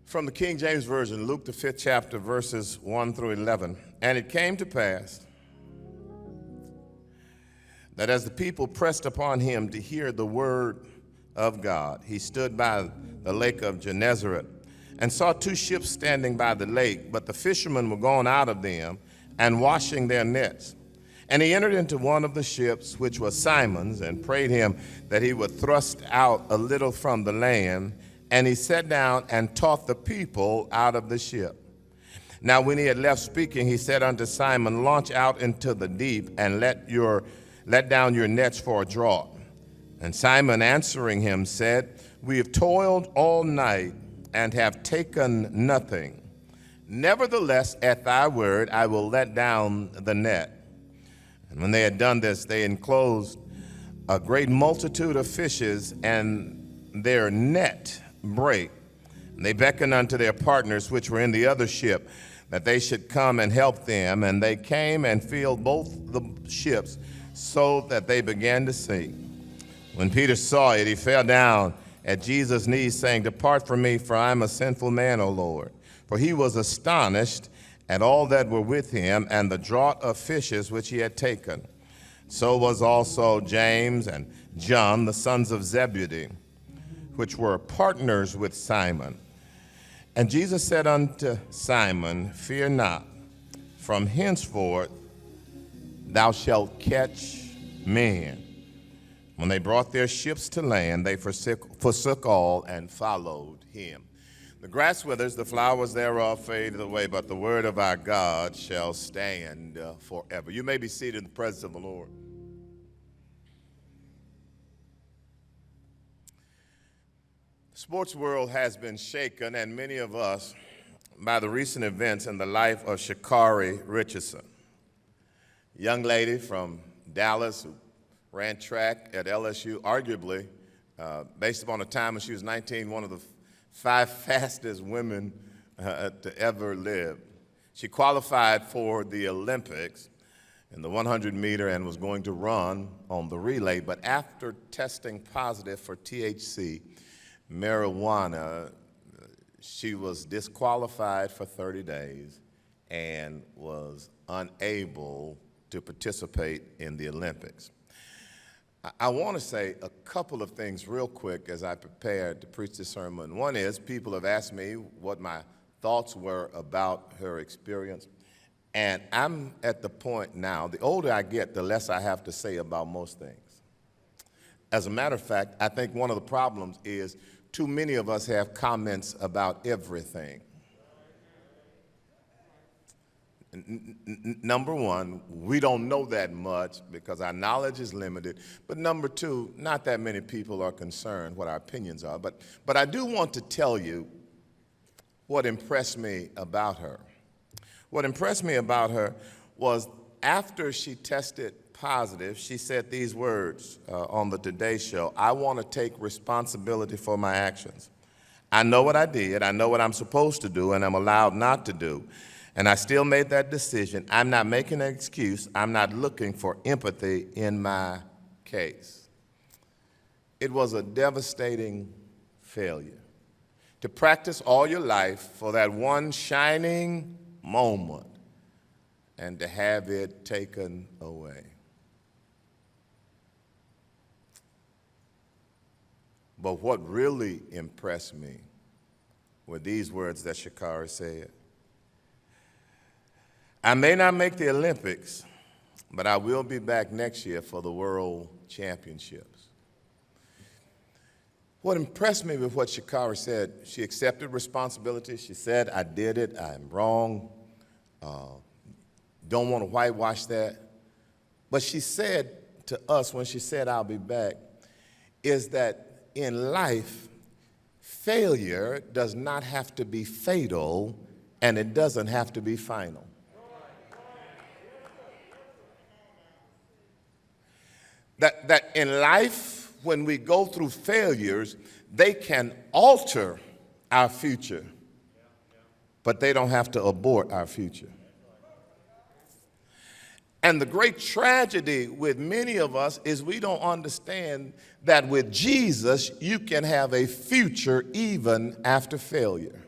From the King James Version, Luke the 5th chapter, verses 1 through 11. And it came to pass that as the people pressed upon him to hear the word of God, he stood by the lake of Gennesaret and saw two ships standing by the lake, but the fishermen were gone out of them and washing their nets. And he entered into one of the ships, which was Simon's, and prayed him that he would thrust out a little from the land. And he sat down and taught the people out of the ship. Now when he had left speaking, he said unto Simon, Launch out into the deep and let down your nets for a draught. And Simon answering him said, We have toiled all night and have taken nothing. Nevertheless, at thy word, I will let down the net. And when they had done this, they enclosed a great multitude of fishes, and their net brake. And they beckoned unto their partners which were in the other ship, that they should come and help them. And they came and filled both the ships, so that they began to sink. When Peter saw it, he fell down at Jesus' knees, saying, Depart from me, for I am a sinful man, O Lord. For he was astonished at all that were with him, and the draught of fishes which he had taken. So was also James and John, the sons of Zebedee, which were partners with Simon. And Jesus said unto Simon, Fear not, from henceforth thou shalt catch men. When they brought their ships to land, they forsook all and followed him. The grass withers, the flowers thereof fade away, but the word of our God shall stand forever. You may be seated in the presence of the Lord. The sports world has been shaken, and many of us, by the recent events in the life of Sha'Carri Richardson, a young lady from Dallas who ran track at LSU, arguably, based upon the time when she was 19, one of the 5 fastest women to ever live. She qualified for the Olympics in the 100-meter and was going to run on the relay, but after testing positive for THC, marijuana, she was disqualified for 30 days and was unable to participate in the Olympics. I want to say a couple of things real quick as I prepared to preach this sermon. One is, people have asked me what my thoughts were about her experience, and I'm at the point now, the older I get, the less I have to say about most things. As a matter of fact, I think one of the problems is too many of us have comments about everything. Number one, we don't know that much because our knowledge is limited. But number two, not that many people are concerned what our opinions are. But I do want to tell you what impressed me about her. What impressed me about her was after she tested positive, she said these words on the Today Show: I want to take responsibility for my actions. I know what I did, I know what I'm supposed to do, and I'm allowed not to do. And I still made that decision. I'm not making an excuse. I'm not looking for empathy in my case. It was a devastating failure. To practice all your life for that one shining moment and to have it taken away. But what really impressed me were these words that Sha'Carri said: I may not make the Olympics, but I will be back next year for the World Championships. What impressed me with what Sha'Carri said, she accepted responsibility. She said, I did it, I'm wrong, don't want to whitewash that. But she said to us when she said, I'll be back, is that in life, failure does not have to be fatal, and it doesn't have to be final. That in life, when we go through failures, they can alter our future, but they don't have to abort our future. And the great tragedy with many of us is we don't understand that with Jesus, you can have a future even after failure.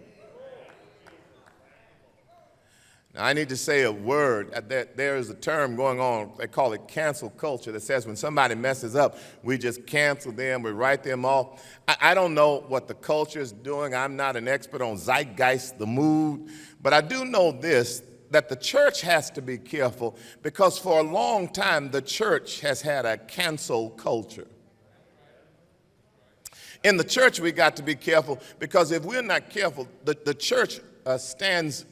I need to say a word. There is a term going on, they call it cancel culture, that says when somebody messes up, we just cancel them, we write them off. I don't know what the culture is doing. I'm not an expert on zeitgeist, the mood, but I do know this, that the church has to be careful because for a long time the church has had a cancel culture. In the church we got to be careful because if we're not careful, the church stands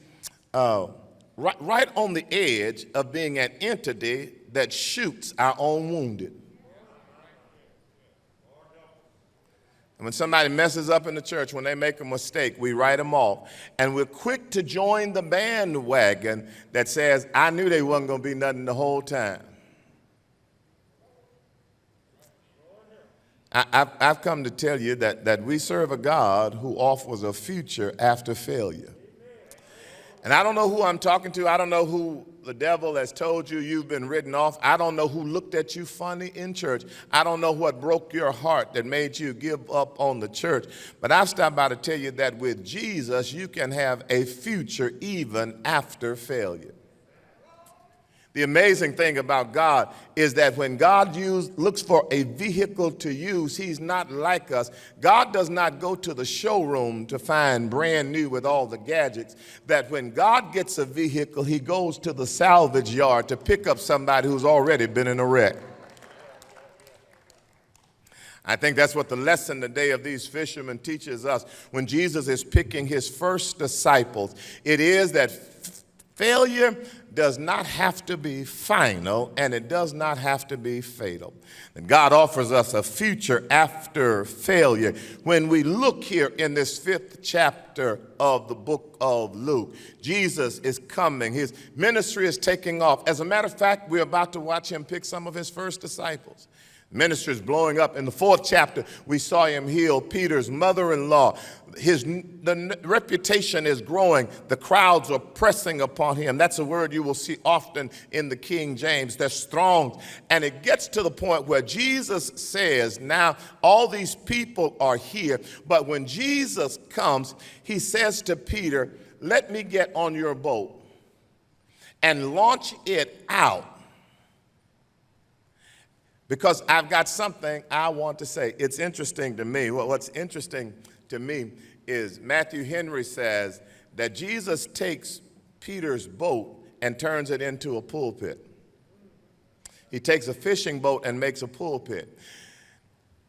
right on the edge of being an entity that shoots our own wounded. And when somebody messes up in the church, when they make a mistake, we write them off. And we're quick to join the bandwagon that says, I knew they wasn't going to be nothing the whole time. I've come to tell you that we serve a God who offers a future after failure. And I don't know who I'm talking to. I don't know who the devil has told you you've been written off. I don't know who looked at you funny in church. I don't know what broke your heart that made you give up on the church. But I've stopped by to tell you that with Jesus, you can have a future even after failure. The amazing thing about God is that when God looks for a vehicle to use, he's not like us. God does not go to the showroom to find brand new with all the gadgets. That when God gets a vehicle, he goes to the salvage yard to pick up somebody who's already been in a wreck. I think that's what the lesson today of these fishermen teaches us. When Jesus is picking his first disciples, it is that failure does not have to be final, and it does not have to be fatal. And God offers us a future after failure. When we look here in this 5th chapter of the book of Luke, Jesus is coming. His ministry is taking off. As a matter of fact, we're about to watch him pick some of his first disciples. Ministry is blowing up. In the 4th chapter, we saw him heal Peter's mother-in-law. The reputation is growing. The crowds are pressing upon him. That's a word you will see often in the King James. They're strong. And it gets to the point where Jesus says, now all these people are here. But when Jesus comes, he says to Peter, let me get on your boat and launch it out. Because I've got something I want to say. It's interesting to me. What's interesting to me is Matthew Henry says that Jesus takes Peter's boat and turns it into a pulpit. He takes a fishing boat and makes a pulpit.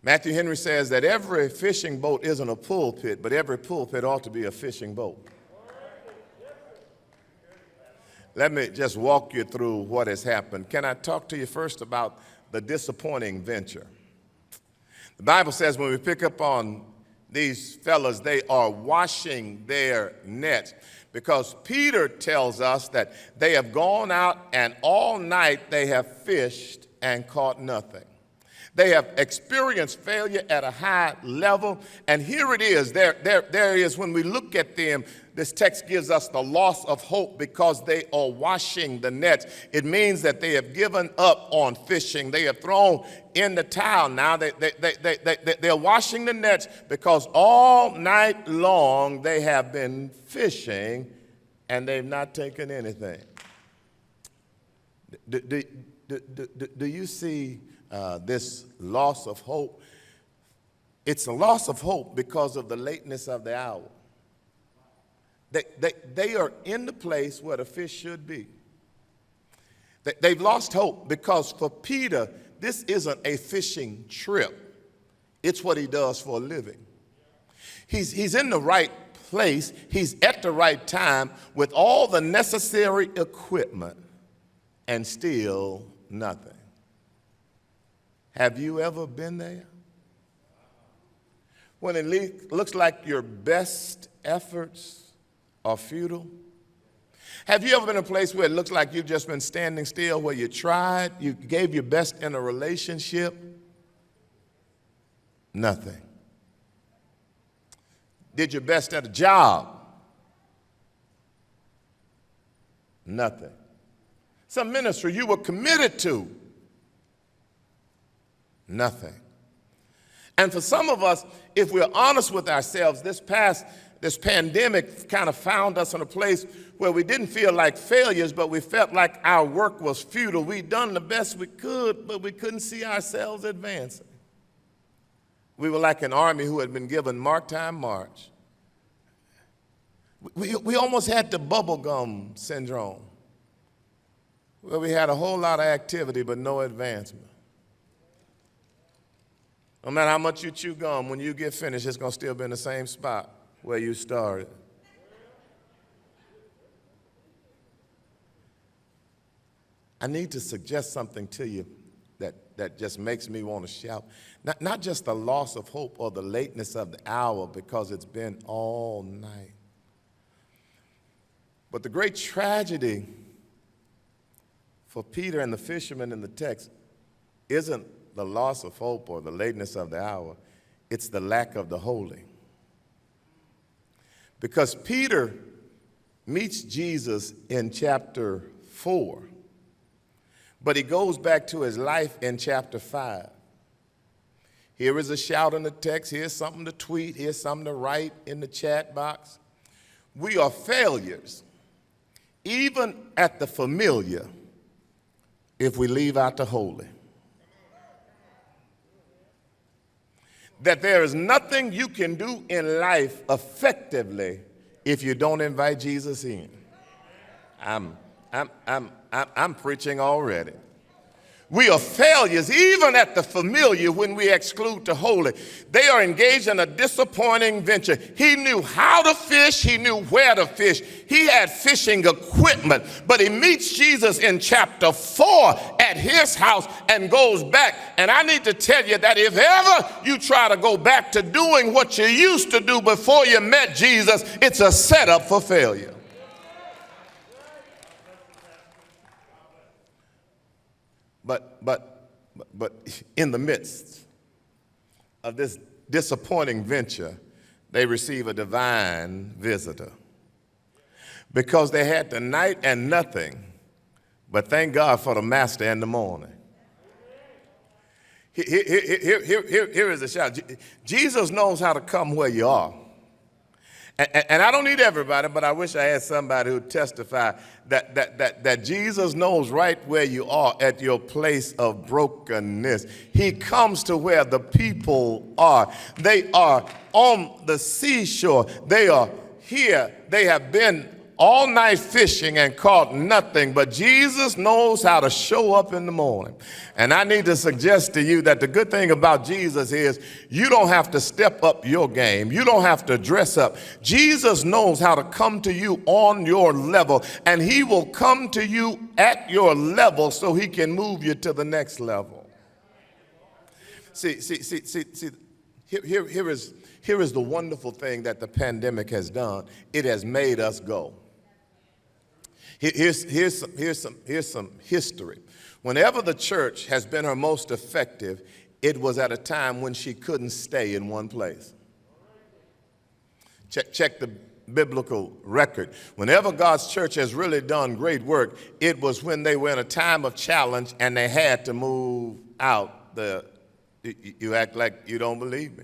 Matthew Henry says that every fishing boat isn't a pulpit, but every pulpit ought to be a fishing boat. Let me just walk you through what has happened. Can I talk to you first about the disappointing venture? The Bible says when we pick up on these fellas, they are washing their nets because Peter tells us that they have gone out and all night they have fished and caught nothing. They have experienced failure at a high level, and here it is. There is, when we look at them, this text gives us the loss of hope because they are washing the nets. It means that they have given up on fishing. They have thrown in the towel now. They're washing the nets because all night long they have been fishing and they've not taken anything. Do you see this loss of hope? It's a loss of hope because of the lateness of the hour. They are in the place where the fish should be. They've lost hope because for Peter, this isn't a fishing trip. It's what he does for a living. He's in the right place. He's at the right time with all the necessary equipment and still nothing. Have you ever been there? When it looks like your best efforts are futile? Have you ever been in a place where it looks like you've just been standing still, where you tried, you gave your best in a relationship? Nothing. Did your best at a job? Nothing. Some ministry you were committed to? Nothing. And for some of us, if we're honest with ourselves, this past this pandemic kind of found us in a place where we didn't feel like failures, but we felt like our work was futile. We'd done the best we could, but we couldn't see ourselves advancing. We were like an army who had been given mark time march. We almost had the bubblegum syndrome, where we had a whole lot of activity but no advancement. No matter how much you chew gum, when you get finished, it's going to still be in the same spot where you started. I need to suggest something to you that just makes me want to shout. Not just the loss of hope or the lateness of the hour, because it's been all night. But the great tragedy for Peter and the fishermen in the text isn't the loss of hope or the lateness of the hour. It's the lack of the holy. Because Peter meets Jesus in chapter 4, but he goes back to his life in chapter 5. Here is a shout in the text. Here's something to tweet. Here's something to write in the chat box. We are failures, even at the familiar, if we leave out the holy. That there is nothing you can do in life effectively if you don't invite Jesus in. I'm preaching already. We are failures even at the familiar when we exclude the holy. They are engaged in a disappointing venture. He knew how to fish. He knew where to fish. He had fishing equipment, but he meets Jesus in chapter 4 at his house and goes back. And I need to tell you that if ever you try to go back to doing what you used to do before you met Jesus, it's a setup for failure. But in the midst of this disappointing venture, they receive a divine visitor. Because they had the night and nothing, but thank God for the master and the morning. Here is a shout. Jesus knows how to come where you are. And I don't need everybody, but I wish I had somebody who would testify that Jesus knows right where you are at your place of brokenness. He comes to where the people are. They are on the seashore. They are here. They have been all night fishing and caught nothing, but Jesus knows how to show up in the morning. And I need to suggest to you that the good thing about Jesus is you don't have to step up your game. You don't have to dress up. Jesus knows how to come to you on your level, and he will come to you at your level so he can move you to the next level. See, here is the wonderful thing that the pandemic has done. It has made us go. Here's some history. Whenever the church has been her most effective, it was at a time when she couldn't stay in one place. Check the biblical record. Whenever God's church has really done great work, it was when they were in a time of challenge and they had to move out. You act like you don't believe me.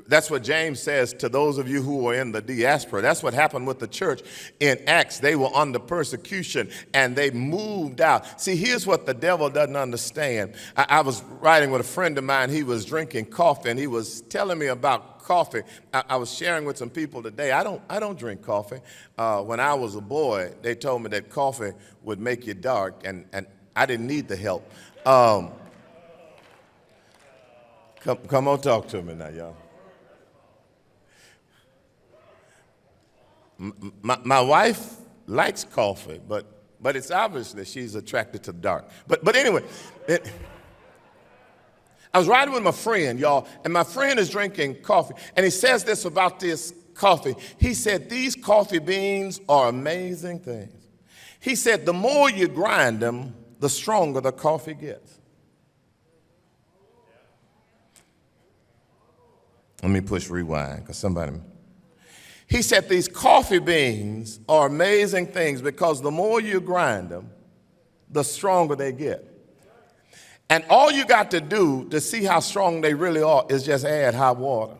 That's what James says to those of you who are in the diaspora. That's what happened with the church in Acts. They were under persecution and they moved out. See, here's what the devil doesn't understand. I was riding with a friend of mine. He was drinking coffee and he was telling me about coffee. I was sharing with some people today. I don't drink coffee. When I was a boy, they told me that coffee would make you dark, and I didn't need the help. Come on, talk to me now, y'all. My wife likes coffee, but it's obvious that she's attracted to the dark. But anyway, I was riding with my friend, y'all, and my friend is drinking coffee, and he says this about this coffee. He said, these coffee beans are amazing things. He said, the more you grind them, the stronger the coffee gets. Let me push rewind, because somebody... He said these coffee beans are amazing things because the more you grind them, the stronger they get. And all you got to do to see how strong they really are is just add hot water.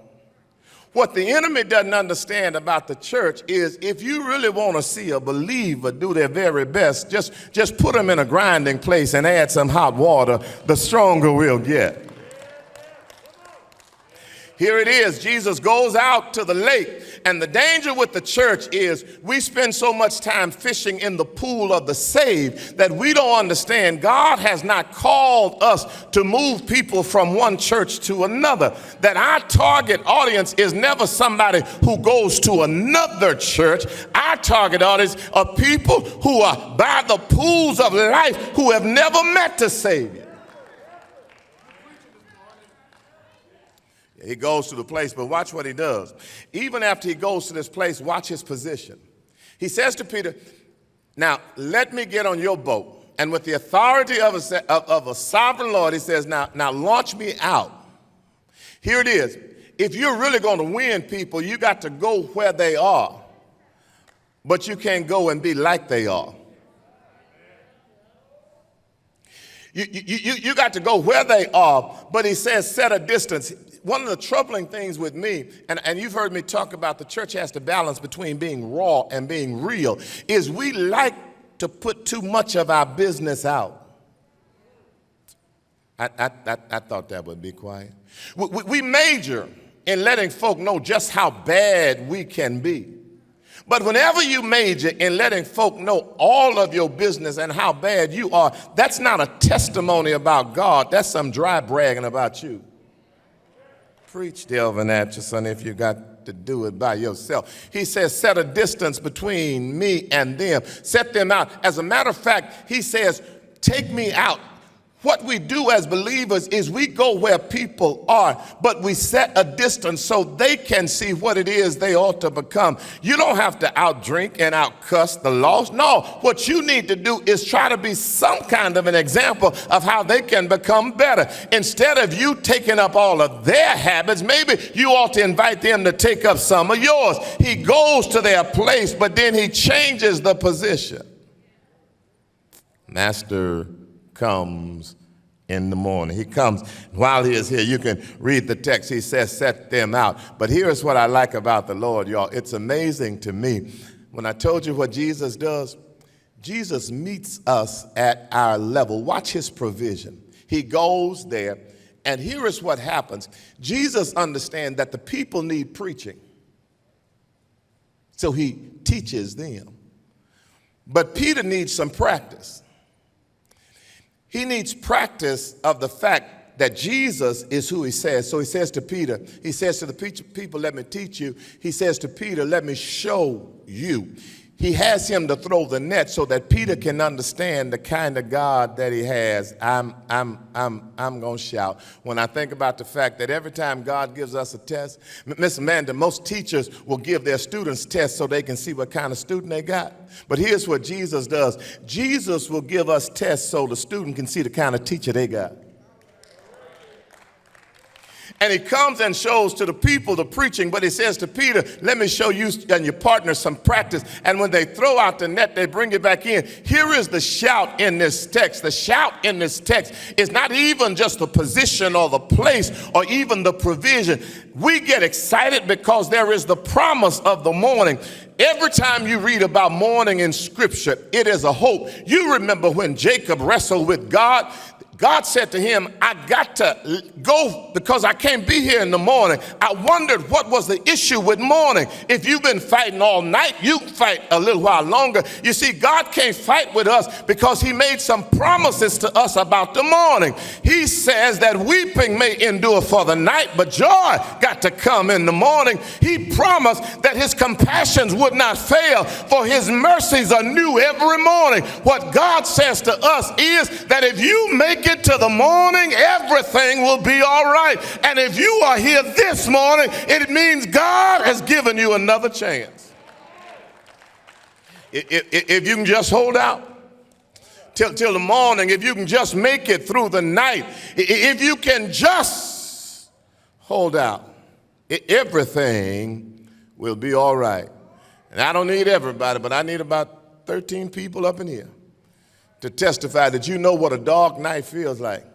What the enemy doesn't understand about the church is if you really want to see a believer do their very best, just put them in a grinding place and add some hot water, the stronger we'll get. Here it is. Jesus goes out to the lake, and the danger with the church is we spend so much time fishing in the pool of the saved that we don't understand God has not called us to move people from one church to another. That our target audience is never somebody who goes to another church. Our target audience are people who are by the pools of life who have never met the Savior. He goes to the place, but watch what he does. Even after he goes to this place, watch his position. He says to Peter, now let me get on your boat. And with the authority of a sovereign Lord, he says, now launch me out. Here it is. If you're really going to win people, you got to go where they are. But you can't go and be like they are. You got to go where they are, but he says set a distance. One of the troubling things with me, and you've heard me talk about the church has to balance between being raw and being real, is we like to put too much of our business out. I thought that would be quiet. We major in letting folk know just how bad we can be. But whenever you major in letting folk know all of your business and how bad you are, that's not a testimony about God. That's some dry bragging about you. Preach, Delvin, Atchison, if you got to do it by yourself. He says, set a distance between me and them. Set them out. As a matter of fact, he says, take me out. What we do as believers is we go where people are, but we set a distance so they can see what it is they ought to become. You don't have to outdrink and outcuss the lost. No, what you need to do is try to be some kind of an example of how they can become better. Instead of you taking up all of their habits, maybe you ought to invite them to take up some of yours. He goes to their place, but then he changes the position. Master comes in the morning. He comes while he is here. You can read the text. He says, set them out. But here's what I like about the Lord, y'all. It's amazing to me. When I told you what Jesus does, Jesus meets us at our level. Watch his provision. He goes there, and here is what happens. Jesus understands that the people need preaching. So he teaches them. But Peter needs some practice. He needs practice of the fact that Jesus is who he says. So he says to Peter, he says to the people, let me teach you. He says to Peter, let me show you. He has him to throw the net so that Peter can understand the kind of God that he has. I'm going to shout when I think about the fact that every time God gives us a test, Miss Amanda, most teachers will give their students tests so they can see what kind of student they got. But here's what Jesus does. Jesus will give us tests so the student can see the kind of teacher they got. And he comes and shows to the people the preaching, but he says to Peter, let me show you and your partner some practice. And when they throw out the net, they bring it back in. Here is the shout in this text. The shout in this text is not even just the position or the place or even the provision. We get excited because there is the promise of the morning. Every time you read about morning in Scripture, it is a hope. You remember when Jacob wrestled with God. God said to him, I got to go because I can't be here in the morning. I wondered what was the issue with morning. If you've been fighting all night, you fight a little while longer. You see, God can't fight with us because he made some promises to us about the morning. He says that weeping may endure for the night, but joy got to come in the morning. He promised that his compassions would not fail, for his mercies are new every morning. What God says to us is that if you make it to the morning, everything will be all right. And if you are here this morning, it means God has given you another chance. If you can just hold out till the morning, if you can just make it through the night, if you can just hold out, everything will be all right. And I don't need everybody, but I need about 13 people up in here to testify that you know what a dark night feels like,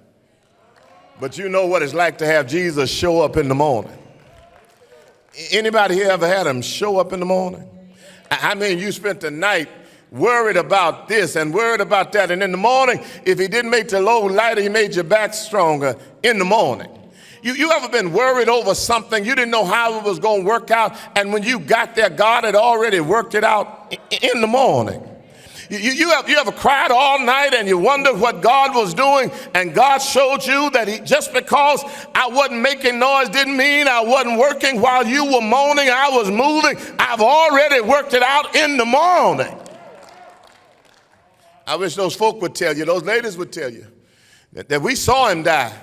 but you know what it's like to have Jesus show up in the morning. Anybody here ever had them show up in the morning? I mean, you spent the night worried about this and worried about that, and in the morning, if he didn't make the load lighter, he made your back stronger in the morning. You ever been worried over something, you didn't know how it was going to work out, and when you got there, God had already worked it out in the morning? You ever cried all night and you wondered what God was doing, and God showed you that just because I wasn't making noise didn't mean I wasn't working while you were moaning. I was moving. I've already worked it out in the morning. I wish those folk would tell you, those ladies would tell you, that we saw him die.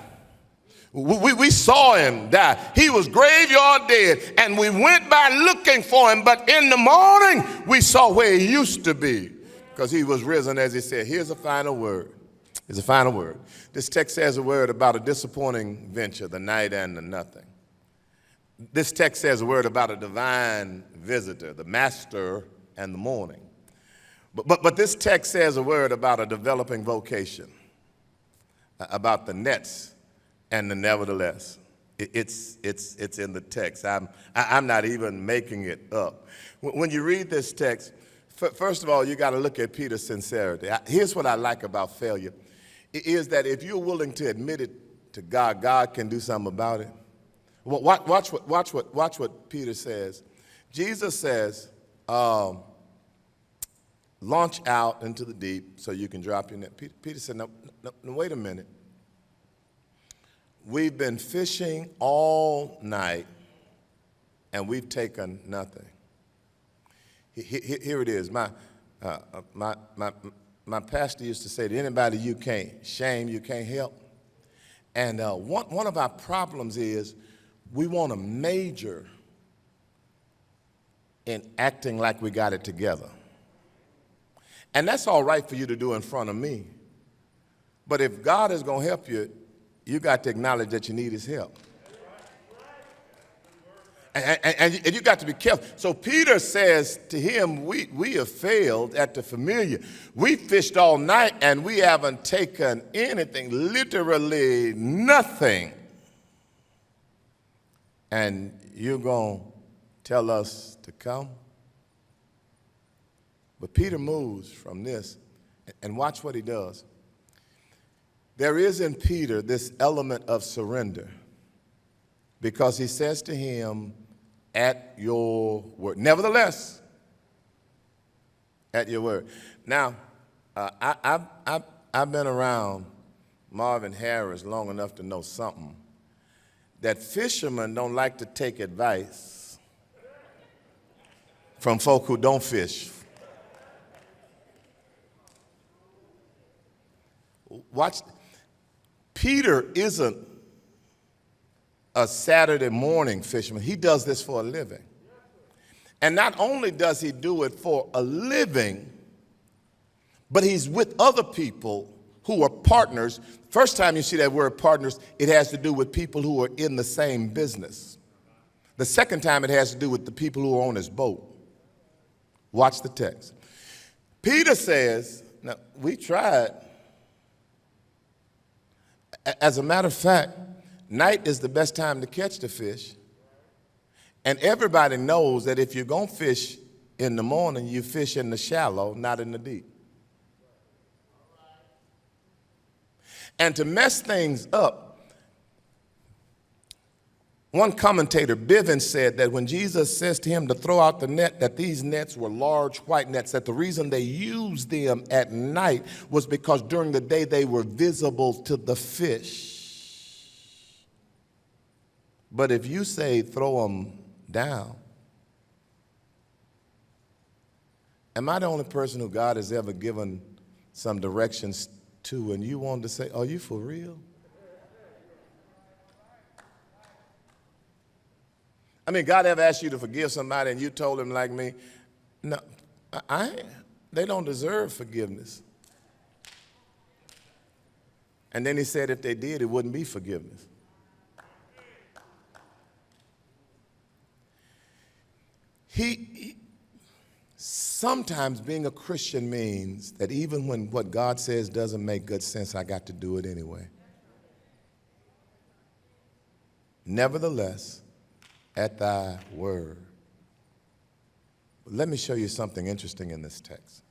We saw him die. He was graveyard dead, and we went by looking for him, but in the morning we saw where he used to be, because he was risen, as he said. Here's a final word. Here's a final word. This text says a word about a disappointing venture, the night and the nothing. This text says a word about a divine visitor, the master and the morning. But this text says a word about a developing vocation, about the nets and the nevertheless. It's in the text. I'm not even making it up. When you read this text, first of all, you got to look at Peter's sincerity. Here's what I like about failure, is that if you're willing to admit it to God, God can do something about it. Watch what Peter says. Jesus says, launch out into the deep so you can drop your net. Peter said, no, wait a minute. We've been fishing all night, and we've taken nothing. Here it is. My pastor used to say to anybody you can't shame, you can't help. And one of our problems is we want to major in acting like we got it together. And that's all right for you to do in front of me. But if God is going to help you, you got to acknowledge that you need his help. And you got to be careful. So Peter says to him, we have failed at the familiar. We fished all night and we haven't taken anything, literally nothing. And you're going to tell us to come? But Peter moves from this, and watch what he does. There is in Peter this element of surrender, because he says to him, at your word. Nevertheless, at your word. Now, I've been around Marvin Harris long enough to know something, that fishermen don't like to take advice from folk who don't fish. Watch. Peter isn't a Saturday morning fisherman. He does this for a living. And not only does he do it for a living, but he's with other people who are partners. First time you see that word partners, it has to do with people who are in the same business. The second time it has to do with the people who are on his boat. Watch the text. Peter says, now we tried. As a matter of fact, night is the best time to catch the fish. And everybody knows that if you're going to fish in the morning, you fish in the shallow, not in the deep. And to mess things up, one commentator, Blvd, said that when Jesus says to him to throw out the net, that these nets were large white nets, that the reason they used them at night was because during the day they were visible to the fish. But if you say throw them down, am I the only person who God has ever given some directions to and you wanted to say, are you for real? I mean, God ever asked you to forgive somebody and you told him like me, no, they don't deserve forgiveness. And then he said if they did, it wouldn't be forgiveness. Sometimes being a Christian means that even when what God says doesn't make good sense, I got to do it anyway. Nevertheless, at thy word. But let me show you something interesting in this text.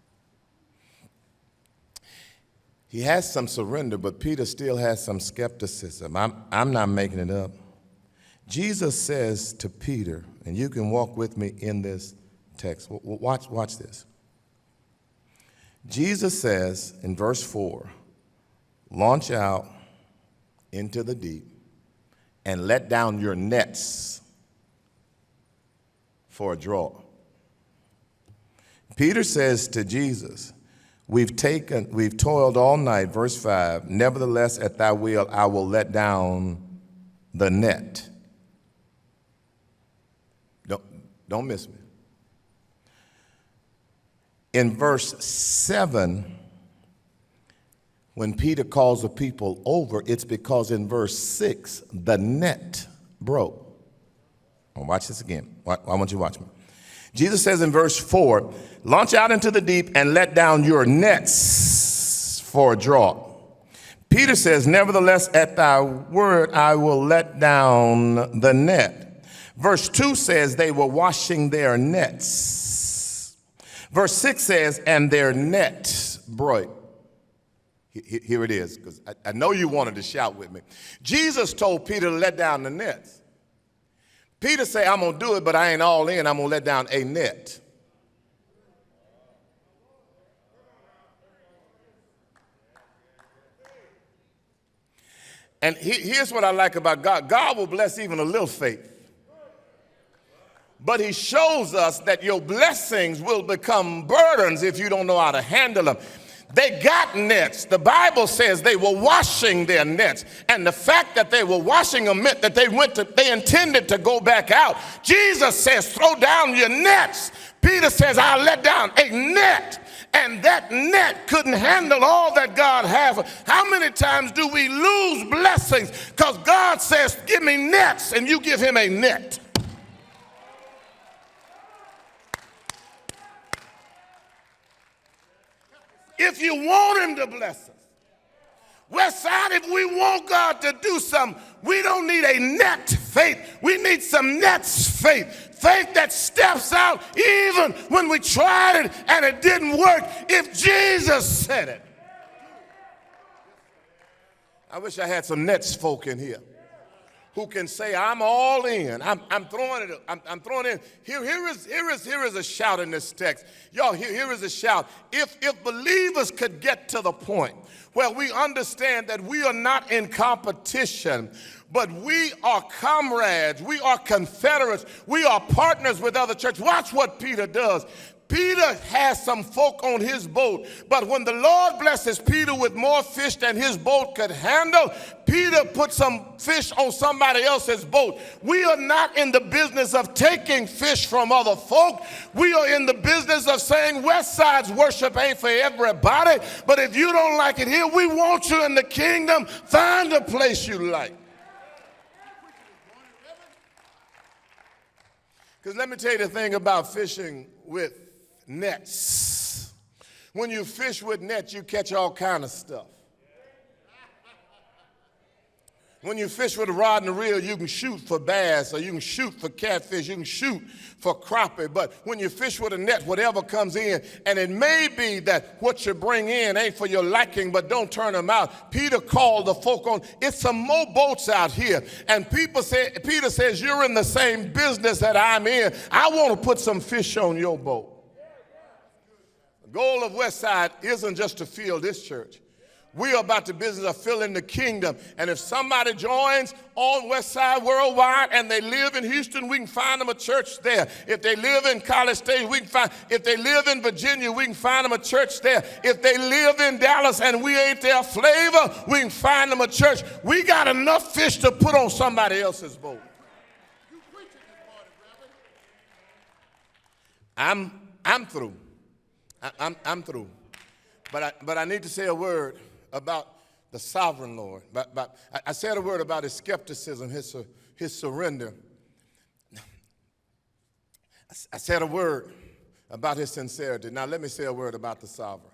He has some surrender, but Peter still has some skepticism. I'm not making it up. Jesus says to Peter, and you can walk with me in this text. Watch this. Jesus says in verse 4, launch out into the deep and let down your nets for a draw. Peter says to Jesus, we've toiled all night, verse 5, nevertheless at thy will I will let down the net. Don't miss me. In verse 7, when Peter calls the people over, it's because in verse 6, the net broke. I'll watch this again. I want you to watch me. Jesus says in verse 4, launch out into the deep and let down your nets for a draw. Peter says, nevertheless, at thy word, I will let down the net. Verse 2 says they were washing their nets. Verse 6 says, and their net broke. Here it is, because I know you wanted to shout with me. Jesus told Peter to let down the nets. Peter said, I'm going to do it, but I ain't all in. I'm going to let down a net. And here's what I like about God. God will bless even a little faith. But he shows us that your blessings will become burdens if you don't know how to handle them. They got nets. The Bible says they were washing their nets. And the fact that they were washing them meant that they intended to go back out. Jesus says, throw down your nets. Peter says, I'll let down a net. And that net couldn't handle all that God has. How many times do we lose blessings because God says, give me nets, and you give him a net? If you want him to bless us. Westside, if we want God to do something, we don't need a net faith. We need some nets faith. Faith that steps out even when we tried it and it didn't work. If Jesus said it. I wish I had some nets folk in here who can say, I'm all in. I'm throwing it. I'm throwing in. Here is a shout in this text. Y'all, here is a shout. If believers could get to the point where we understand that we are not in competition, but we are comrades, we are confederates, we are partners with other churches. Watch what Peter does. Peter has some folk on his boat, but when the Lord blesses Peter with more fish than his boat could handle, Peter put some fish on somebody else's boat. We are not in the business of taking fish from other folk. We are in the business of saying Westside's worship ain't for everybody, but if you don't like it here, we want you in the kingdom. Find a place you like. Because let me tell you the thing about fishing with nets. When you fish with nets, you catch all kind of stuff. When you fish with a rod and a reel, you can shoot for bass, or you can shoot for catfish, you can shoot for crappie. But when you fish with a net, whatever comes in, and it may be that what you bring in ain't for your liking, but don't turn them out. Peter called the folk on. It's some more boats out here. And Peter says, you're in the same business that I'm in. I want to put some fish on your boat. The goal of Westside isn't just to fill this church. We are about the business of filling the kingdom. And if somebody joins on Westside Worldwide and they live in Houston, we can find them a church there. If they live in College Station, we can find. If they live in Virginia, we can find them a church there. If they live in Dallas and we ain't their flavor, we can find them a church. We got enough fish to put on somebody else's boat. I'm through. I'm through. But I need to say a word about the sovereign Lord. But I said a word about his skepticism, his surrender. I said a word about his sincerity. Now let me say a word about the sovereign.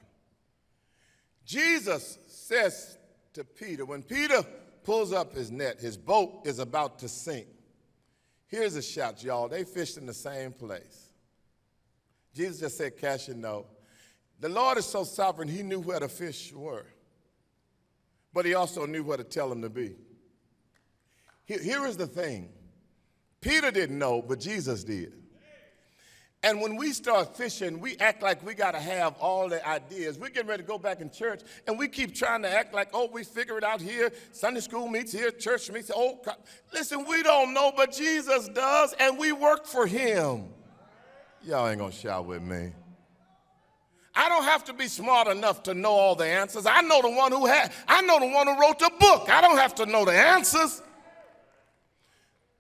Jesus says to Peter, when Peter pulls up his net, his boat is about to sink. Here's a shout, y'all. They fished in the same place. Jesus just said, cast your net. The Lord is so sovereign, he knew where the fish were. But he also knew where to tell them to be. Here is the thing. Peter didn't know, but Jesus did. And when we start fishing, we act like we got to have all the ideas. We're getting ready to go back in church, and we keep trying to act like, oh, we figure it out here. Sunday school meets here, church meets here. Oh, God. Listen, we don't know, but Jesus does, and we work for him. Y'all ain't going to shout with me. I don't have to be smart enough to know all the answers. I know the one who wrote the book. I don't have to know the answers.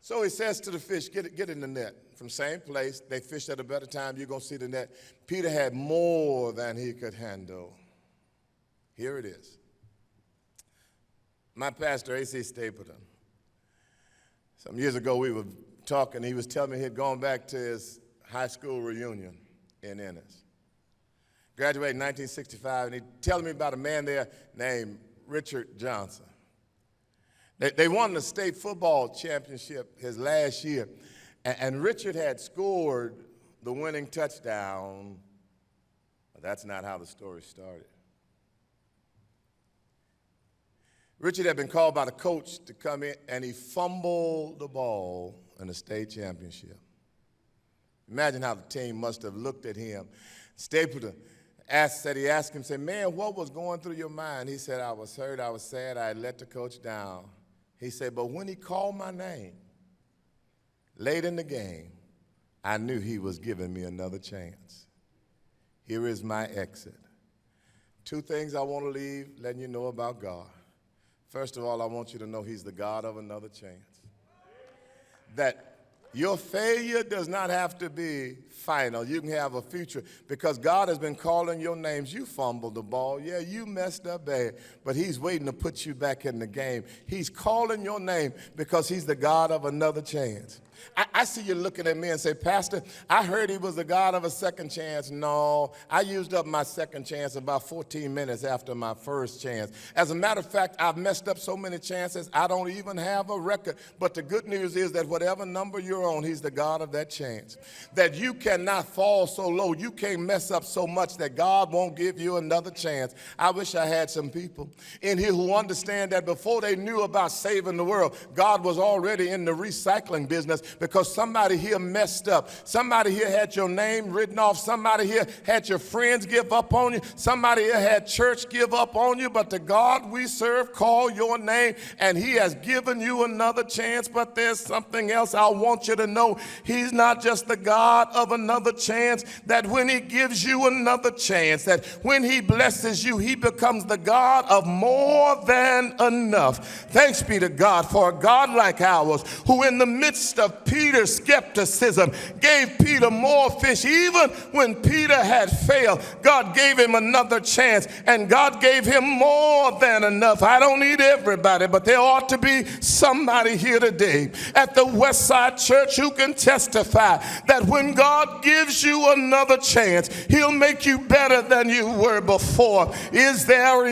So he says to the fish, get in the net. From same place, they fished at a better time. You're going to see the net. Peter had more than he could handle. Here it is. My pastor, A.C. Stapleton, some years ago we were talking. He was telling me he had gone back to his high school reunion in Ennis. Graduated in 1965, and he telling me about a man there named Richard Johnson. They won the state football championship his last year, and Richard had scored the winning touchdown. But that's not how the story started. Richard had been called by the coach to come in, and he fumbled the ball in the state championship. Imagine how the team must have looked at him. Stapleton asked him, said, man, what was going through your mind? He said, I was hurt, I was sad, I had let the coach down. He said, but when he called my name, late in the game, I knew he was giving me another chance. Here is my exit. Two things I want to leave letting you know about God. First of all, I want you to know he's the God of another chance. That your failure does not have to be final. You can have a future because God has been calling your names. You fumbled the ball. Yeah, you messed up bad, but he's waiting to put you back in the game. He's calling your name because he's the God of another chance. I see you looking at me and say, Pastor, I heard he was the God of a second chance. No, I used up my second chance about 14 minutes after my first chance. As a matter of fact, I've messed up so many chances, I don't even have a record. But the good news is that whatever number you're on, he's the God of that chance. That you cannot fall so low, you can't mess up so much that God won't give you another chance. I wish I had some people in here who understand that before they knew about saving the world, God was already in the recycling business. Because somebody here messed up. Somebody here had your name written off. Somebody here had your friends give up on you. Somebody here had church give up on you. But the God we serve called your name, and he has given you another chance. But there's something else I want you to know. He's not just the God of another chance, that when he gives you another chance, that when he blesses you, he becomes the God of more than enough. Thanks be to God for a God like ours, who in the midst of Peter's skepticism gave Peter more fish. Even when Peter had failed, God gave him another chance, and God gave him more than enough. I don't need everybody, but there ought to be somebody here today at the Westside Church who can testify that when God gives you another chance, he'll make you better than you were before. Is there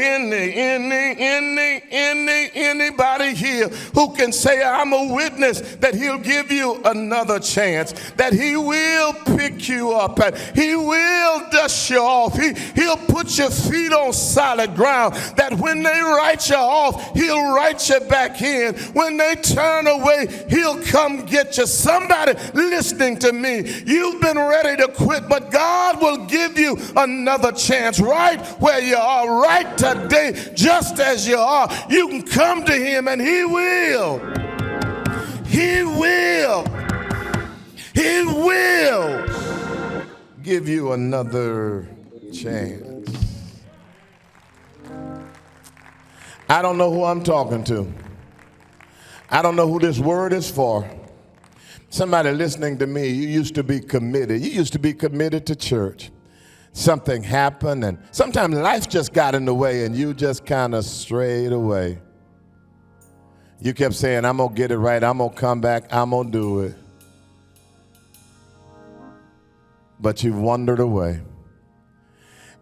anybody here who can say, I'm a witness that he'll give you another chance, that he will pick you up and he will dust you off. He'll put your feet on solid ground, that when they write you off, he'll write you back in. When they turn away, he'll come get you. Somebody listening to me, you've been ready to quit, but God will give you another chance right where you are, right today, just as you are. You can come to him and he will. He will. He will give you another chance. I don't know who I'm talking to. I don't know who this word is for. Somebody listening to me, you used to be committed. You used to be committed to church. Something happened, and sometimes life just got in the way, and you just kind of strayed away. You kept saying, I'm going to get it right. I'm going to come back. I'm going to do it. But you've wandered away.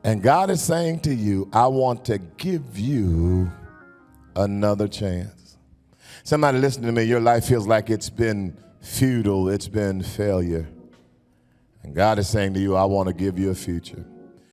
And God is saying to you, I want to give you another chance. Somebody listening to me, your life feels like it's been futile. It's been failure. And God is saying to you, I want to give you a future.